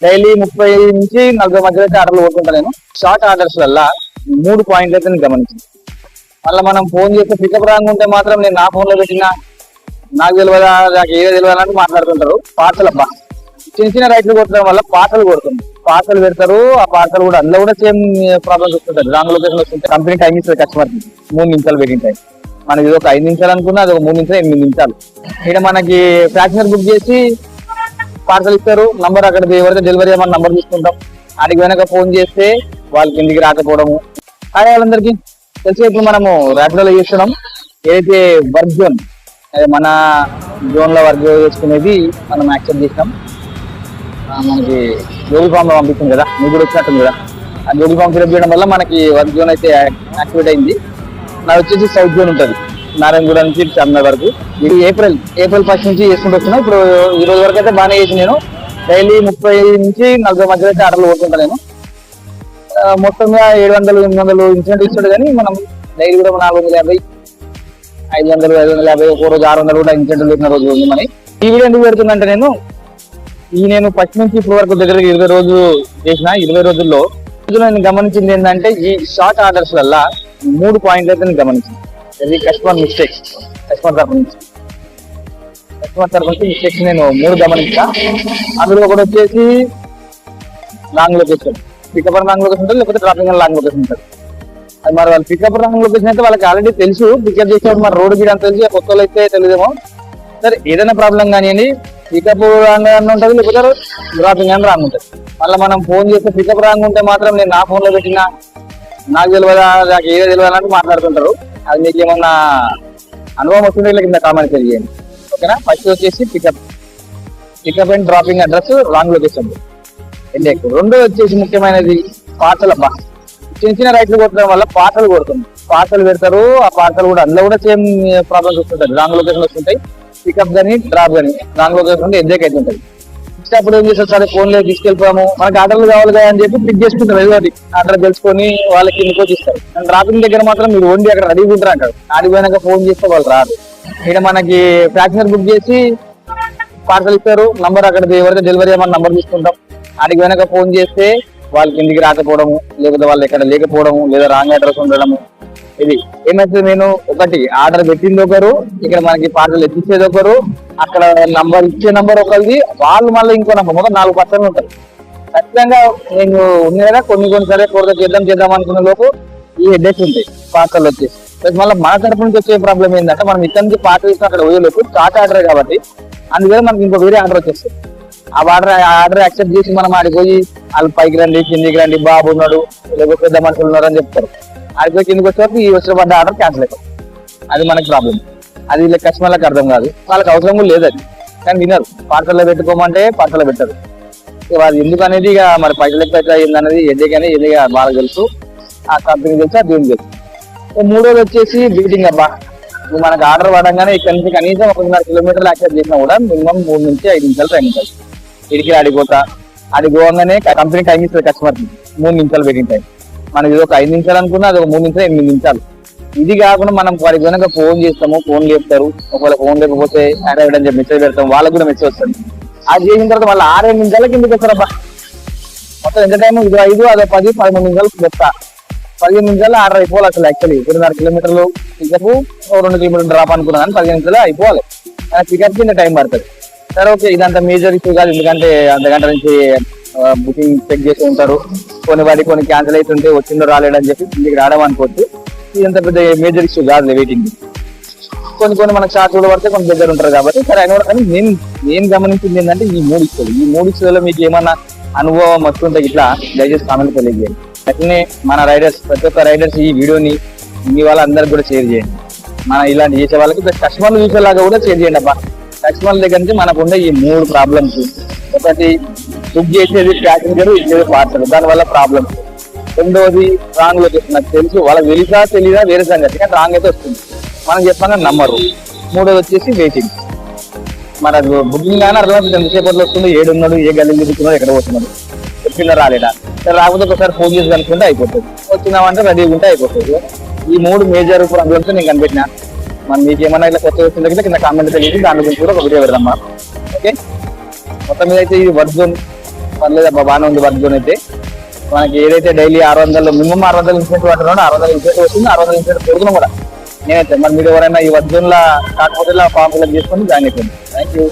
Daily 30 నుంచి 40 మధ్య అయితే ఆర్డర్లు కొట్టుకుంటా నేను. షార్ట్ ఆర్డర్స్ వల్ల 3 పాయింట్లు అయితే నేను గమనించింది. మళ్ళీ మనం ఫోన్ చేస్తే పికప్ రాంగ్ ఉంటే మాత్రం నేను నా ఫోన్ లో పెట్టినా నాకు తెలియదా, నాకు ఏదో తెలియదు అన్నట్టు మాట్లాడుతుంటారు. పార్సల్ అబ్బా చిన్న చిన్న రైట్లు కొట్టడం వల్ల పార్సల్ కొడుతుంది. పార్సల్ పెడతారు, ఆ పార్సల్ కూడా అందులో కూడా సేమ్ ప్రాబ్లమ్స్ వస్తుంటారు. రాంగ్ లొకేషన్ వస్తుంటే కంపెనీ టైం ఇస్తుంది కస్టమర్ కి 3 నిమిషాలు వెయిటింగ్ టైం. మనకి ఇది ఒక 5 నిమిషాలు అనుకున్నా అది ఒక 3 నిమిషాలు 8 నిమిషాలు. ఇక్కడ మనకి ప్యాసింజర్ బుక్ చేసి పార్సల్ ఇస్తారు, నంబర్ అక్కడ ఎవరైతే డెలివరీ చేయమని నంబర్ తీసుకుంటాం. అడిగి వెనక ఫోన్ చేస్తే వాళ్ళకి ఇంటికి రాకపోవడము. హాయ్ వాళ్ళందరికీ తెలిసి ఇప్పుడు మనము ర్యాపిడోలో చేస్తున్నాం. ఏదైతే వర్క్ జోన్ మన జోన్ లో వర్క్ చేసుకునేది మనం యాక్సెప్ట్ చేసినాం. మనకి గూగుల్ ఫామ్ లో పంపిస్తుంది కదా, మీకు కూడా వచ్చినట్టుంది కదా. ఆ గూగుల్ ఫామ్ ఫిల్అప్ చేయడం వల్ల మనకి వర్క్ జోన్ అయితే యాక్టివేట్ అయింది. నాకు వచ్చేసి సౌత్ జోన్ ఉంటుంది, నారాయణగూడ నుంచి చార్మినార్ వరకు. ఇది ఏప్రిల్ 1 నుంచి చేసుకుంటూ వస్తున్నాం. ఇప్పుడు ఈ రోజు వరకు అయితే బాగానే చేసి నేను డైలీ 30 నుంచి 40 మధ్య అయితే ఆర్డర్లు కొట్టుకుంటా నేను. మొత్తంగా 700-800 ఇన్సిడెంట్ ఇస్తాడు, కానీ మనం డైలీ కూడా 450, 500, 550, ఒక రోజు 600 కూడా ఇన్సిడెంట్ పెట్టిన రోజు ఉంది. మరి ఈ వీడియో ఎందుకు పెడుతుందంటే నేను ఫస్ట్ నుంచి ఇప్పుడు వరకు దగ్గర 20 రోజులు చేసిన. 20 రోజుల్లో నేను గమనించింది ఏంటంటే ఈ షార్ట్ ఆర్డర్స్ వల్ల 3 పాయింట్లు అయితే నేను గమనించింది. ఇది కస్టమర్ మిస్టేక్స్, కస్టమర్ తరఫు నుంచి మిస్టేక్స్ నేను 3 గమనించా. అందులో ఒకటి వచ్చేసి wrong location, pickup wrong location ఉంటుంది, లేకపోతే డ్రాపింగ్ రాంగ్ లొకేషన్ ఉంటుంది. అది మరి వాళ్ళు పికప్ రాంగ్ లొకేషన్ అయితే వాళ్ళకి ఆల్రెడీ తెలుసు, పికప్ చేసేవాడు మరి రోడ్డు గీయడం తెలుసు. కొత్త వాళ్ళు అయితే తెలియదేమో. సరే ఏదైనా ప్రాబ్లం కానివ్వండి, పికప్ రాంగ్ అని ఉంటుంది, లేకపోతే డ్రాపింగ్ అని రాంగ్ ఉంటుంది. మళ్ళీ మనం ఫోన్ చేస్తే పికప్ రాంగ్ ఉంటే మాత్రం నేను నా ఫోన్ లో పెట్టినా నాకు తెలియదా, నాకు ఏదో తెలియదు అన్నట్టు మాట్లాడుతుంటారు. అది మీకు ఏమన్నా అనుభవం వస్తుంటే కింద కామెంట్ తెలియండి, ఓకేనా. ఫస్ట్ వచ్చేసి pickup and dropping address wrong location. రెండో వచ్చేసి ముఖ్యమైనది పార్సల్ అబ్బా చిన్న చిన్న రైట్లు కొట్టడం వల్ల పార్సల్ కొడుతుంది. పార్సల్ పెడతారు, ఆ పార్సల్ కూడా అందులో కూడా సేమ్ ప్రాబ్లమ్స్ వస్తుంటాయి. రాంగ్ లొకేషన్ వస్తుంటాయి, పికప్ కానీ డ్రాప్ కానీ రాంగ్ లొకేషన్ ఉంటే ఎద్దేక్ అవుతుంటది. అప్పుడు ఏం చేస్తారు, సరే ఫోన్ లో తీసుకెళ్ళిపోయాము, మనకి ఆర్డర్లు కావాలి కదా అని చెప్పి పిక్ చేసుకుంటారు. ఏదో ఆర్డర్ తెలుసుకొని వాళ్ళకి కిందకి ఇస్తారు. డ్రాపింగ్ దగ్గర మాత్రం మీరు ఓన్లీ అక్కడ రెడీ ఉంటారు. అక్కడ ఆడిపోయినాక ఫోన్ చేస్తే వాళ్ళు రాదు. ఇక్కడ మనకి ప్యాసింజర్ బుక్ చేసి పార్సల్ ఇస్తారు, నంబర్ అక్కడ ఎవరైతే డెలివరీ చేయమని నంబర్ తీసుకుంటాం. అడిగి వెనక ఫోన్ చేస్తే వాళ్ళకి ఇంటికి రాకపోవడము, లేకపోతే వాళ్ళు ఎక్కడ లేకపోవడము, లేదా రాంగ్ అడ్రస్ ఉండడము. ఇది ఏమైతే నేను ఒకటి ఆర్డర్ పెట్టింది ఒకరు, ఇక్కడ మనకి పార్సల్ ఎత్తిచ్చేది ఒకరు, అక్కడ నంబర్ ఇచ్చే నంబర్ ఒకరిది, వాళ్ళు మళ్ళీ ఇంకో నంబర్, మొత్తం 4 పర్సన్లు ఉంటారు. ఖచ్చితంగా నేను ఉంది కదా కొన్ని సరే కూరగా చేద్దాం అనుకున్న లోపు ఈ హెడ్ఏక్స్ ఉంటాయి పార్సల్ వచ్చేసి. మళ్ళీ మన తరపు నుంచి వచ్చే ప్రాబ్లం ఏంటంటే మనం ఇక్కడ నుంచి పార్సల్ ఇచ్చిన అక్కడ పోయేలోపు షార్ట్ ఆర్డర్ కాబట్టి అందుకని మనకి ఇంకో వేరే ఆర్డర్ వచ్చేస్తుంది. ఆ ఆర్డర్ యాక్సెప్ట్ చేసి మనం ఆడిపోయి వాళ్ళు పైకి రండి, కిందికి రండి, బాబు ఉన్నాడు, లేకపోతే పెద్ద మనుషులు ఉన్నారు అని చెప్తారు. ఆడిపోయి కిందికి వచ్చేవరకు ఈ వచ్చిన పడ్డ ఆర్డర్ క్యాన్సిల్ అవుతాం. అది మనకి ప్రాబ్లం. అది వీళ్ళకి కస్టమర్లకు అర్థం కాదు, వాళ్ళకి అవసరం కూడా లేదు. అది కానీ వినరు. పార్సల్లో పెట్టుకోమంటే పార్సల్లో పెట్టరు. వాళ్ళు ఎందుకు అనేది ఇక మరి పైసలు ఎక్కువ అయిందనేది ఎడ్డేగానే ఎదిగా బాగా తెలుసు, ఆ కంపెనీ తెలుసు, అది ఏం తెలుసు. మూడోది వచ్చేసి బీటింగ్ అబ్బా. మనకు ఆర్డర్ పడంగానే ఇక్కడ నుంచి కనీసం 1.5 కిలోమీటర్లు యాక్సెప్ట్ చేసినా కూడా మినిమం 3 నుంచి 5 నిమిషాలు టైం ఉంటుంది. ఇడికి ఆడిపోగానే కంపెనీ టైం ఇస్తుంది కస్టమర్కి 3 నిమిషాలు వెయిటింగ్ టైం. మనకి ఇది ఒక 5 నిమిషాలు అనుకున్నా అది ఒక 3 నుంచి 8 నిమిషాలు. ఇది కాకుండా మనం వారికి కనుక ఫోన్ చేస్తాము, ఫోన్ లేపుతారు. ఒకవేళ ఫోన్ లేకపోతే యాడ్ అని చెప్పి మెసేజ్ పెడతాం, వాళ్ళకి కూడా మెసేజ్ వస్తుంది. అది చేసిన తర్వాత మళ్ళీ 6-7 నిమిషాలకి కిందకి వస్తారబ్బా. మొత్తం ఎంత టైం, ఇది 5, అదో 10, 13 నిమిషాలు చెప్తా. 15 నిమిషాలు ఆర్డర్ అయిపోవాలి. అసలు యాక్చువల్లీ 2.5 కిలోమీటర్లు పికప్, 2 కిలోమీటర్లు డ్రాప్ అనుకున్నా కానీ 15 నిమిషాలు అయిపోవాలి. పికప్ కింద టైం పడుతుంది. సరే ఓకే, ఇదంతా మేజర్ ఇష్యూ కాదు, ఎందుకంటే అర్ధగంట నుంచి బుకింగ్ చెక్ చేసి ఉంటారు. కొన్ని క్యాన్సిల్ అవుతుంటే వచ్చిందో రాలేడని చెప్పి ఇంటికి రావడం అనుకోవచ్చు. ఇదంతా పెద్ద మేజర్ ఇష్యూ కాదు వెయిటింగ్. కొన్ని మనకు షార్ట్ కూడా పడితే కొన్ని దగ్గర ఉంటారు కాబట్టి సరే అయినా కానీ నేను గమనించింది ఏంటంటే ఈ 3 ఇష్యూలలో మీకు ఏమన్నా అనుభవం వస్తుంటే ఇట్లా దయచేసి కామెంట్ తెలియజేయండి. అట్లనే మన రైడర్స్, ప్రతి ఒక్క రైడర్స్ ఈ వీడియోని మీ వాళ్ళందరికీ కూడా షేర్ చేయండి. మన ఇలాంటి చేసే వాళ్ళకి కస్టమర్లు చూసేలాగా కూడా షేర్ చేయండి అబ్బా. కస్టమర్ల దగ్గర నుంచి మనకు ఉండే ఈ 3 ప్రాబ్లమ్స్, ఒకటి బుక్ చేసేది ప్యాసింజర్, ఇచ్చేది పార్సల్, దానివల్ల ప్రాబ్లమ్స్. రెండోది రాంగ్ లొకేషన్. నాకు తెలుసు వాళ్ళకి తెలీదా వేరే సంగతి, కానీ రాంగ్ అయితే వస్తుంది, మనం చెప్పాగా నమ్మరు. మూడోది వచ్చేసి వెయిటింగ్. మన బుకింగ్ కానీ అర్థమవుతుంది ఎంతసేపట్లో వస్తుంది, ఏడున్నాడు, ఏ గల్లీ తిరుగుతున్నాడు, ఎక్కడ పోతున్నాడు, చెప్పిందా రాలేడా, రాకపోతే ఒకసారి ఫోన్ చేసి కనుక్కుంటే అయిపోతుంది, వచ్చినామంటే రెడీగా ఉంటే అయిపోతుంది. ఈ 3 మేజర్ ప్రాబ్లమ్స్ నేను కనిపెట్టినా. మనం మీకు ఏమన్నా ఇట్లా కొత్త వచ్చిన కింద కామెంట్ తెలియదు, దాని గురించి కూడా ఒక వీడియో పెడదాం. ఓకే, మొత్తం మీద అయితే ఇది వర్క్ జోన్ పర్లేదబ్బా, బాగానే ఉంది వర్క్ జోన్ అయితే. మనకి ఏదైతే డైలీ 600 మినిమం 600 ఇన్సెంట్ పడుతున్నాడో 600 ఇన్సెంట్ వస్తుంది, 600 ఇన్సెంట్ పెడుతున్నాం కూడా నేనైతే. మరి మీరు ఎవరైనా ఈ వర్క్ జోన్ లా కాకపోతే ఫామ్ ఫిల్అప్ చేసుకొని జాయిన్ అయిపోయింది. Thank you.